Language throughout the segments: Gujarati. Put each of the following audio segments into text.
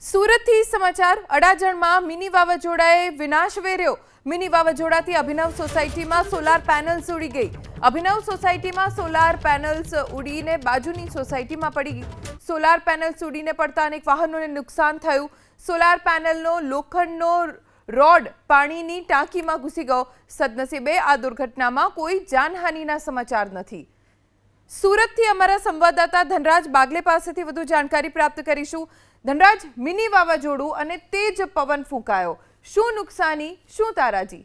સુરતથી સમાચાર અડાજણમાં મિની વાવાઝોડાએ વિનાશ વેર્યો। મિની વાવાઝોડાથી અભિનવ સોસાયટીમાં સોલાર પેનલ્સ ઉડી ગઈ। અભિનવ સોસાયટીમાં સોલાર પેનલ્સ ઉડીને બાજુની સોસાયટીમાં પડી ગઈ। સોલાર પેનલ્સ ઉડીને પડતા અનેક વાહનોને નુકસાન થયું। સોલાર પેનલનો લોખંડનો રોડ પાણીની ટાંકીમાં ઘૂસી ગયો। સદનસીબે આ દુર્ઘટનામાં કોઈ જાનહાનિના સમાચાર નથી। સુરતથી અમારા સંવાદદાતા ધનરાજ બાગલે પાસેથી વધુ જાણકારી પ્રાપ્ત કરીશું। ધનરાજ, મિની વાવાઝોડું અને તેજ પવન ફૂંકાયો, શું નુકસાની, શું તારાજી?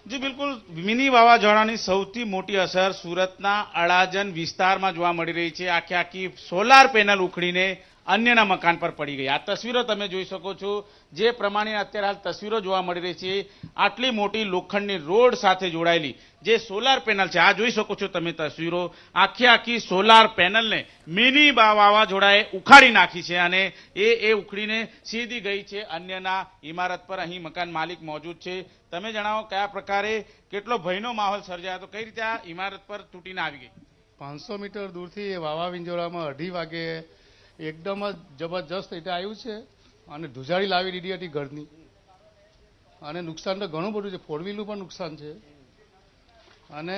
જી બિલકુલ, મિની વાવાઝોડાની સૌથી મોટી અસર સુરતના અડાજણ વિસ્તારમાં જોવા મળી રહી છે। આખી સોલાર પેનલ ઉખડીને અન્યના મકાન પર પડી ગઈ। આ તસવીરો તમે જોઈ શકો છો। જે પ્રમાણે અત્યારે હાલ તસવીરો જોવા મળી રહી છે, આટલી મોટી લોખંડની રોડ સાથે જોડાયેલી જે સોલાર પેનલ છે, આ જોઈ શકો છો તમે તસવીરો। આખી સોલાર પેનલને મિની વાવાઝોડાએ ઉખાડી નાખી છે અને એ ઉખડીને સીધી ગઈ છે અન્યના ઇમારત પર। અહીં મકાન માલિક મોજૂદ છે। તમે જણાવો, કયા પ્રકારે કેટલો ભયનો માહોલ સર્જાયો તો કઈ રીતે આ ઇમારત પર તૂટીને આવી ગઈ? 500 મીટર દૂરથી વાવા વિંજોડામાં 2:30 વાગે એકદમ જ જબરજસ્ત રીતે આવ્યું છે અને ધુજાડી લાવી દીધી હતી ઘરની, અને નુકસાન તો ઘણું બધું છે। 4 વ્હીલનું પણ નુકસાન છે અને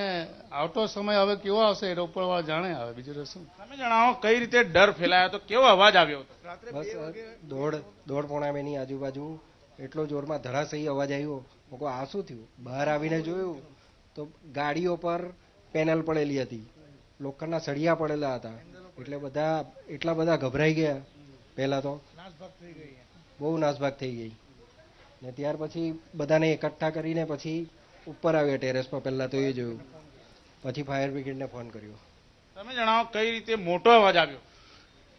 આવતો સમય હવે કેવો આવશે એ ઉપરવાળા જાણે। આવે બીજું તો શું? તમે જણાવો, કઈ રીતે ડર ફેલાયો તો, કેવો અવાજ આવ્યો હતો? બસ દોઢ પોણા બેની આજુબાજુ એટલો જોરમાં ધરાશયી અવાજ આવ્યો। લોકો આ શું થયું? બહાર આવીને જોયું તો ગાડીઓ પર પેનલ પડેલી હતી, લોખંડના સળિયા પડેલા હતા, એટલે એટલા બધા ગભરાઈ ગયા। પહેલા તો બહુ નાસભાગ થઈ ગઈ ને ત્યાર પછી બધાને એકઠા કરીને પછી ઉપર આવ્યા ટેરેસ પર। પહેલા તો એ જોયું, પછી ફાયર બ્રિગેડને ફોન કર્યો। તમે જણાવો, કઈ રીતે મોટો અવાજ આવ્યો?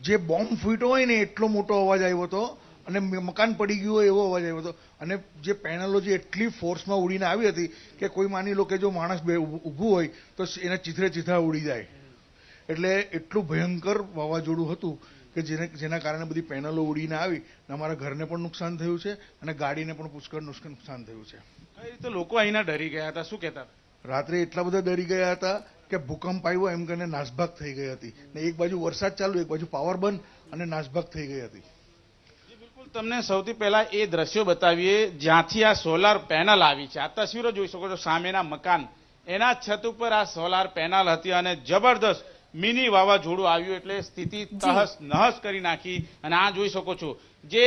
જે બોમ્બ ફૂટ્યો હોય ને એટલો મોટો અવાજ આવ્યો હતો અને મકાન પડી ગયું હોય એવો અવાજ આવ્યો હતો। અને જે પેનલો જે એટલી ફોર્સમાં ઉડીને આવી હતી કે કોઈ માની લો કે જો માણસ ઊભું હોય તો એના ચીથરા ઉડી જાય। એટલે એટલું ભયંકર વાવાઝોડું હતું કે જેના કારણે બધી પેનલો ઉડીને આવી અને અમારા ઘરને પણ નુકસાન થયું છે અને ગાડીને પણ પુષ્કળ નુકસાન થયું છે। કઈ રીતે લોકો અહીંના ડરી ગયા હતા, શું કહેતા? રાત્રે એટલા બધા ડરી ગયા હતા કે ભૂકંપ આવ્યો એમ કરીને નાસભાગ થઈ ગઈ હતી ને એક બાજુ વરસાદ ચાલુ, એક બાજુ પાવર બંધ અને નાસભાગ થઈ ગઈ હતી। બિલકુલ, તમને સૌથી પહેલા એ દ્રશ્યો બતાવીએ જ્યાંથી આ સોલાર પેનલ આવી છે। આ તસવીરો જોઈ શકો છો, સામેના મકાન, એના છત ઉપર આ સોલાર પેનલ હતી અને જબરદસ્ત મિની વાવાઝોડું આવ્યું એટલે સ્થિતિ તહસ નહસ કરી નાખી। અને આ જોઈ શકો છો, જે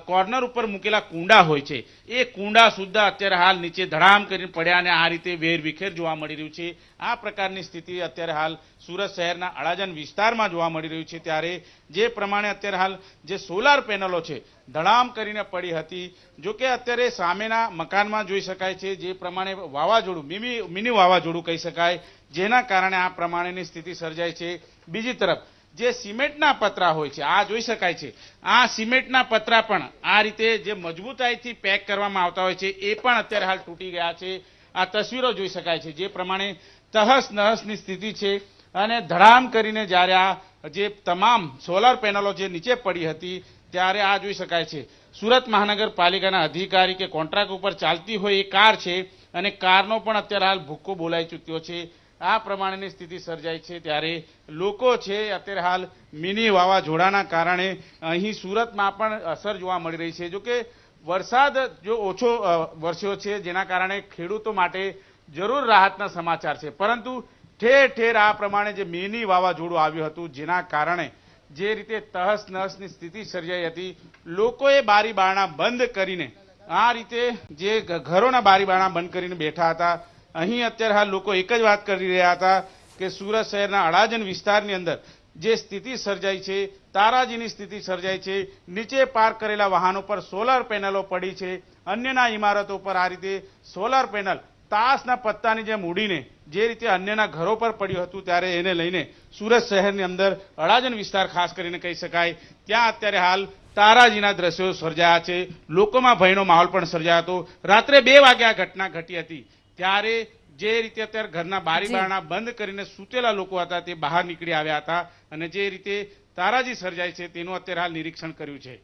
કોર્નર ઉપર મૂકેલા કુંડા હોય છે એ કુંડા સુદ્ધા અત્યારે હાલ નીચે ધડામ કરીને પડ્યા અને આ રીતે વેરવિખેર જોવા મળી રહ્યું છે। આ પ્રકારની સ્થિતિ અત્યારે હાલ સુરત શહેરના અડાજણ વિસ્તારમાં જોવા મળી રહ્યું છે। ત્યારે જે પ્રમાણે અત્યારે હાલ જે સોલાર પેનલો છે ધડામ કરીને પડી હતી, જો કે અત્યારે સામેના મકાનમાં જોઈ શકાય છે જે પ્રમાણે વાવાઝોડું મિની વાવાઝોડું કહી શકાય, જેના કારણે આ પ્રમાણેની સ્થિતિ સર્જાય છે। બીજી તરફ જે સિમેન્ટના પતરા હોય છે, આ જોઈ શકાય છે, આ સિમેન્ટના પતરા પણ આ રીતે જે મજબૂતાઈથી પેક કરવામાં આવતા હોય છે એ પણ અત્યારે હાલ તૂટી ગયા છે। આ તસવીરો જોઈ શકાય છે જે પ્રમાણે તહસ નહસની સ્થિતિ છે અને ધડામ કરીને જ્યારે આ જે તમામ સોલાર પેનલો જે નીચે પડી હતી ત્યારે આ જોઈ શકાય છે સુરત મહાનગરપાલિકાના અધિકારી કે કોન્ટ્રાક્ટ ઉપર ચાલતી હોય એ કાર છે અને કારનો પણ અત્યારે હાલ ભૂક્કો બોલાઈ ચૂક્યો છે। આ પ્રમાણેની સ્થિતિ સર્જાય છે ત્યારે લોકો છે અત્યારે હાલ મિની વાવાઝોડાના કારણે અહીં સુરતમાં પણ અસર જોવા મળી રહી છે। જો કે વરસાદ જો ઓછો વરસ્યો છે જેના કારણે ખેડૂતો માટે જરૂર રાહતના સમાચાર છે, પરંતુ ઠેર ઠેર આ પ્રમાણે જે મિની વાવાઝોડું આવ્યું હતું જેના કારણે જે રીતે તહસ નહસની સ્થિતિ સર્જાઈ હતી, લોકોએ બારી બારણા બંધ કરીને આ રીતે જે ઘરોના બારી બારણા બંધ કરીને બેઠા હતા। અહીં અત્યારે હાલ લોકો એક જ વાત કરી રહ્યા હતા કે સુરત શહેરના અડાજણ વિસ્તારની અંદર જે સ્થિતિ સર્જાઈ છે, તારાજીની સ્થિતિ સર્જાઈ છે। નીચે પાર્ક કરેલા વાહનો પર સોલાર પેનલો પડી છે, અન્યના ઇમારતો પર આ રીતે સોલાર પેનલ તાસના પત્તાની જેમ ઉડીને જે રીતે અન્યના ઘરો પર પડ્યું હતું ત્યારે એને લઈને સુરત શહેરની અંદર અડાજણ વિસ્તાર ખાસ કરીને કહી શકાય ત્યાં અત્યારે હાલ તારાજીના દ્રશ્યો સર્જાયા છે। લોકોમાં ભયનો માહોલ પણ સર્જાયો હતો। રાત્રે 2 વાગે આ ઘટના ઘટી હતી ત્યારે જે રીતે અત્યારે ઘરના બારી બારણા બંધ કરીને સૂતેલા લોકો હતા તે બહાર નીકળી આવ્યા હતા અને જે રીતે તારાજી સર્જાય છે તેનું અત્યારે હાલ નિરીક્ષણ કર્યું છે।